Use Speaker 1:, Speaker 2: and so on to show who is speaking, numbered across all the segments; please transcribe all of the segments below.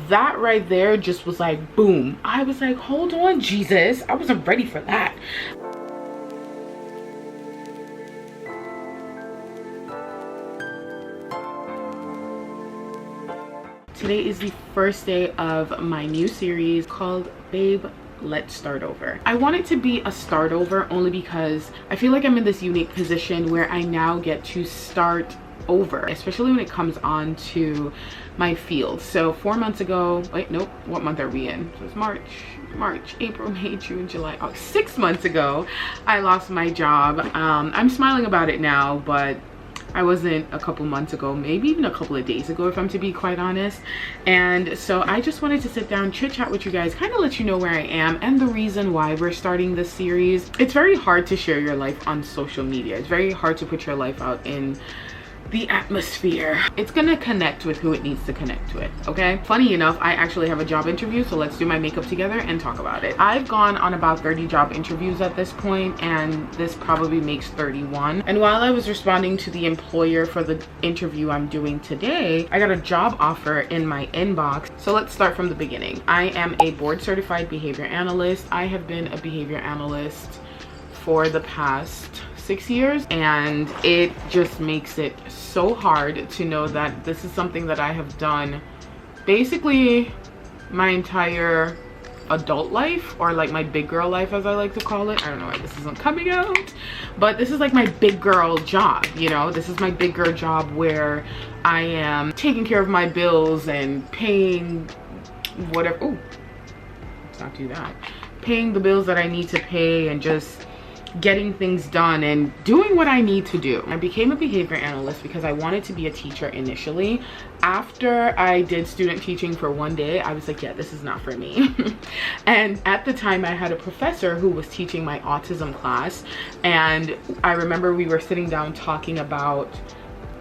Speaker 1: that right there just was like boom. I was like, hold on, Jesus, I wasn't ready for that. Today is the first day of my new series called Babe, Let's Start Over. I want it to be a start over only because I feel like I'm in this unique position where I now get to start over, especially when it comes on to my field. So 4 months ago, wait, nope, what month are we in? So it's March, April, May, June, July, August. 6 months ago, I lost my job. I'm smiling about it now, but I wasn't a couple months ago, maybe even a couple of days ago, if I'm to be quite honest. And so I just wanted to sit down, chit chat with you guys, kind of let you know where I am and the reason why we're starting this series. It's very hard to share your life on social media. It's very hard to put your life out in the atmosphere. It's gonna connect with who it needs to connect with, okay? Funny enough, I actually have a job interview, so let's do my makeup together and talk about it. I've gone on about 30 job interviews at this point, and this probably makes 31. And while I was responding to the employer for the interview I'm doing today, I got a job offer in my inbox. So let's start from the beginning. I am a board certified behavior analyst. I have been a behavior analyst for the past 6 years, and it just makes it so hard to know that this is something that I have done basically my entire adult life, or like my big girl life as I like to call it. I don't know why this isn't coming out, but this is like my big girl job, you know? This is my big girl job where I am taking care of my bills and paying whatever, oh, let's not do that, paying the bills that I need to pay and just getting things done and doing what I need to do. I became a behavior analyst because I wanted to be a teacher initially. After I did student teaching for one day, I was like, yeah, this is not for me. And at the time I had a professor who was teaching my autism class, and I remember we were sitting down talking about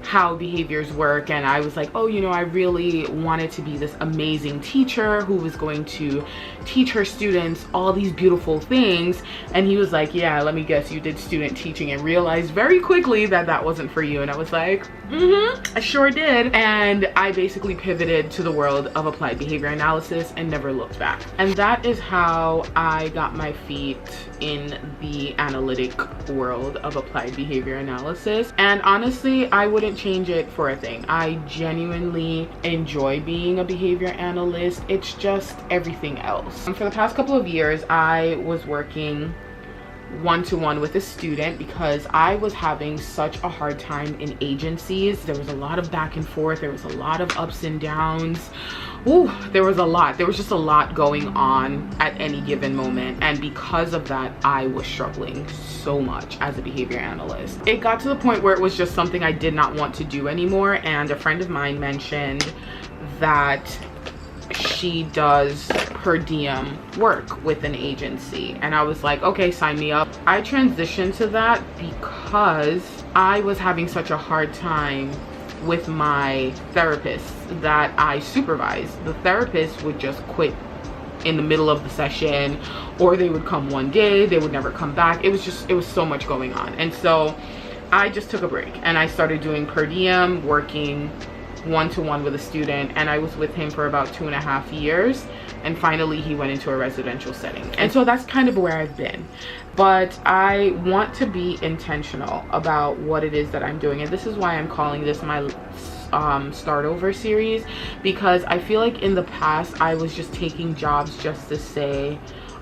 Speaker 1: how behaviors work, and I was like, oh, you know, I really wanted to be this amazing teacher who was going to teach her students all these beautiful things. And he was like, yeah, let me guess, you did student teaching and realized very quickly that that wasn't for you. And I was like, I sure did. And I basically pivoted to the world of applied behavior analysis and never looked back. And that is how I got my feet in the analytic world of applied behavior analysis. And honestly, I wouldn't change it for a thing. I genuinely enjoy being a behavior analyst. It's just everything else. For the past couple of years, I was working one-to-one with a student because I was having such a hard time in agencies. There was a lot of back and forth. There was a lot of ups and downs. Ooh, there was a lot. There was just a lot going on at any given moment. And because of that, I was struggling so much as a behavior analyst. It got to the point where it was just something I did not want to do anymore. And a friend of mine mentioned that she does per diem work with an agency, and I was like, okay, sign me up. I transitioned to that because I was having such a hard time with my therapist that I supervise. The therapist would just quit in the middle of the session, or they would come one day, they would never come back. It was so much going on. And so I just took a break and I started doing per diem, working one-to-one with a student, and I was with him for about 2.5 years, and finally he went into a residential setting. And so that's kind of where I've been. But I want to be intentional about what it is that I'm doing, and this is why I'm calling this my start over series, because I feel like in the past I was just taking jobs just to say,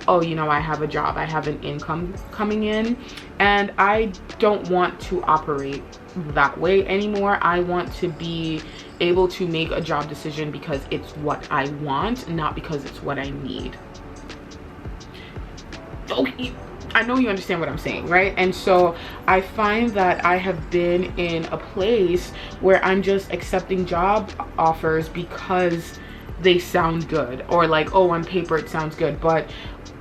Speaker 1: oh, you know, I have a job, I have an income coming in, and I don't want to operate that way anymore. I want to be able to make a job decision because it's what I want, not because it's what I need. Oh, I know you understand what I'm saying, right? And so I find that I have been in a place where I'm just accepting job offers because they sound good, or like, oh, on paper it sounds good, but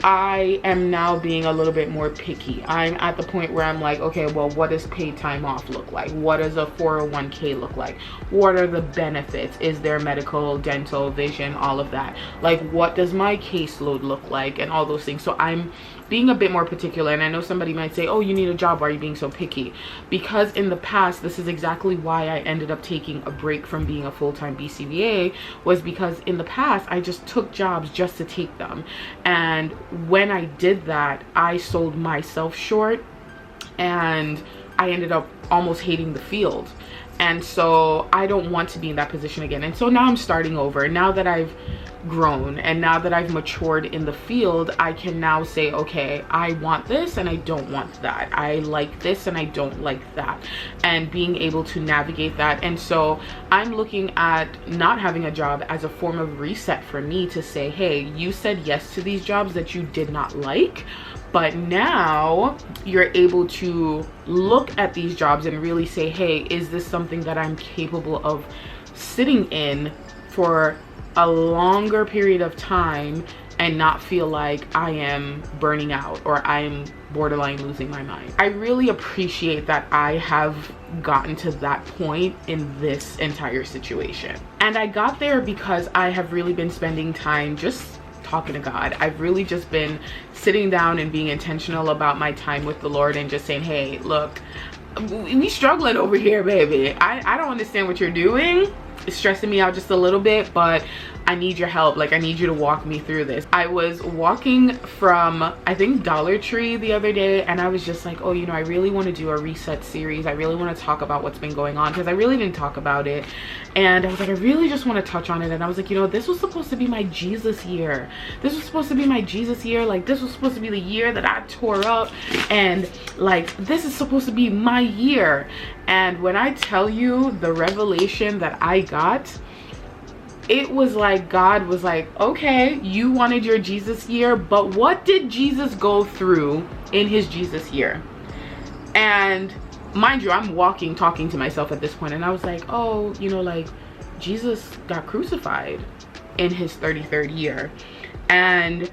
Speaker 1: I am now being a little bit more picky. I'm at the point where I'm like, okay, well, what does paid time off look like? What does a 401k look like? What are the benefits? Is there medical, dental, vision, all of that? Like, what does my caseload look like? And all those things. So I'm being a bit more particular. And I know somebody might say, oh, you need a job, why are you being so picky? Because in the past, this is exactly why I ended up taking a break from being a full-time BCBA, was because in the past I just took jobs just to take them. And when I did that, I sold myself short and I ended up almost hating the field. And so I don't want to be in that position again. And so now I'm starting over. Now that I've grown and now that I've matured in the field, I can now say, okay, I want this and I don't want that. I like this and I don't like that. And being able to navigate that. And so I'm looking at not having a job as a form of reset for me to say, hey, you said yes to these jobs that you did not like, but now you're able to look at these jobs and really say, hey, is this something that I'm capable of sitting in for a longer period of time and not feel like I am burning out or I'm borderline losing my mind. I really appreciate that I have gotten to that point in this entire situation. And I got there because I have really been spending time just talking to God. I've really just been sitting down and being intentional about my time with the Lord and just saying, hey, look, we struggling over here, baby. I don't understand what you're doing. It's stressing me out just a little bit, but I need your help. Like, I need you to walk me through this. I was walking from, I think, Dollar Tree the other day, and I was just like, oh, you know, I really want to do a reset series. I really want to talk about what's been going on, because I really didn't talk about it. And I was like, I really just want to touch on it. And I was like, you know, this was supposed to be my Jesus year. This was supposed to be my Jesus year. Like, this was supposed to be the year that I tore up. And like, this is supposed to be my year. And when I tell you the revelation that I got, it was like God was like, okay, you wanted your Jesus year, but what did Jesus go through in his Jesus year? And mind you, I'm talking to myself at this point, and I was like, oh, you know, like, Jesus got crucified in his 33rd year. And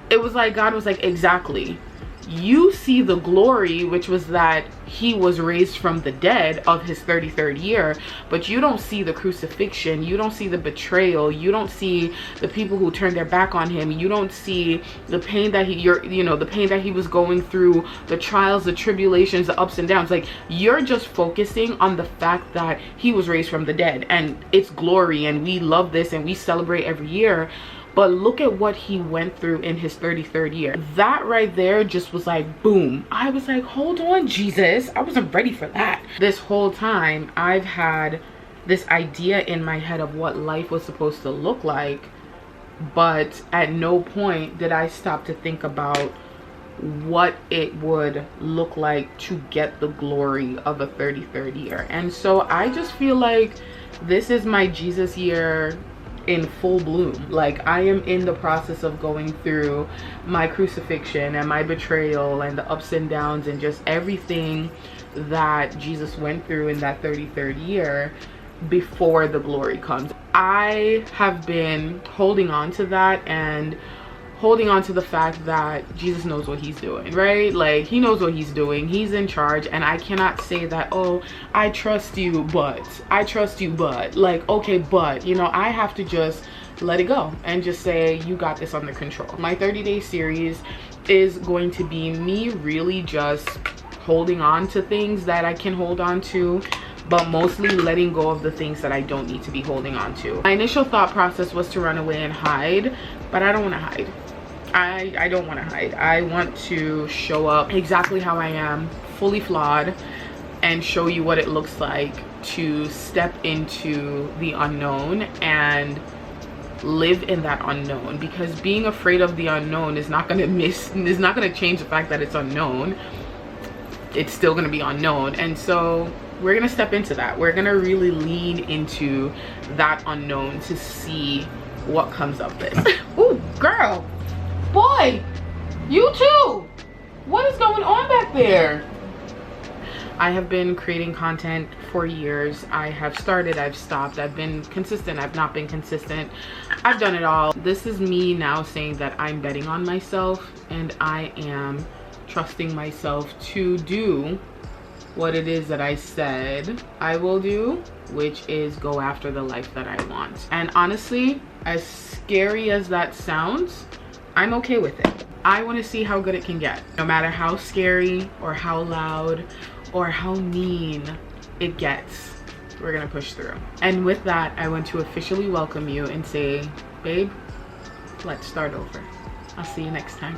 Speaker 1: it was like God was like, exactly. You see the glory, which was that he was raised from the dead of his 33rd year, but you don't see the crucifixion, you don't see the betrayal, you don't see the people who turned their back on him, you don't see the pain that the pain that he was going through, the trials, the tribulations, the ups and downs. Like, you're just focusing on the fact that he was raised from the dead, and it's glory, and we love this and we celebrate every year. But look at what he went through in his 33rd year. That right there just was like, boom. I was like, hold on, Jesus. I wasn't ready for that. This whole time, I've had this idea in my head of what life was supposed to look like. But at no point did I stop to think about what it would look like to get the glory of a 33rd year. And so I just feel like this is my Jesus year in full bloom. Like, I am in the process of going through my crucifixion and my betrayal and the ups and downs and just everything that Jesus went through in that 33rd year before the glory comes. I have been holding on to that and holding on to the fact that Jesus knows what he's doing, right? Like, he knows what he's doing. He's in charge, and I cannot say that, oh, I trust you, but like, okay, but, you know, I have to just let it go and just say, you got this under control. My 30-day series is going to be me really just holding on to things that I can hold on to, but mostly letting go of the things that I don't need to be holding on to. My initial thought process was to run away and hide, but I don't want to hide. I don't want to hide. I want to show up exactly how I am, fully flawed, and show you what it looks like to step into the unknown and live in that unknown. Because being afraid of the unknown is not going to change the fact that it's unknown. It's still going to be unknown. And so we're going to step into that. We're going to really lean into that unknown to see what comes of this. Ooh, girl. Boy, you too. What is going on back there? I have been creating content for years. I have started, I've stopped, I've been consistent, I've not been consistent. I've done it all. This is me now saying that I'm betting on myself and I am trusting myself to do what it is that I said I will do, which is go after the life that I want. And honestly, as scary as that sounds, I'm okay with it. I want to see how good it can get. No matter how scary or how loud or how mean it gets, we're gonna push through. And with that, I want to officially welcome you and say, babe, let's start over. I'll see you next time.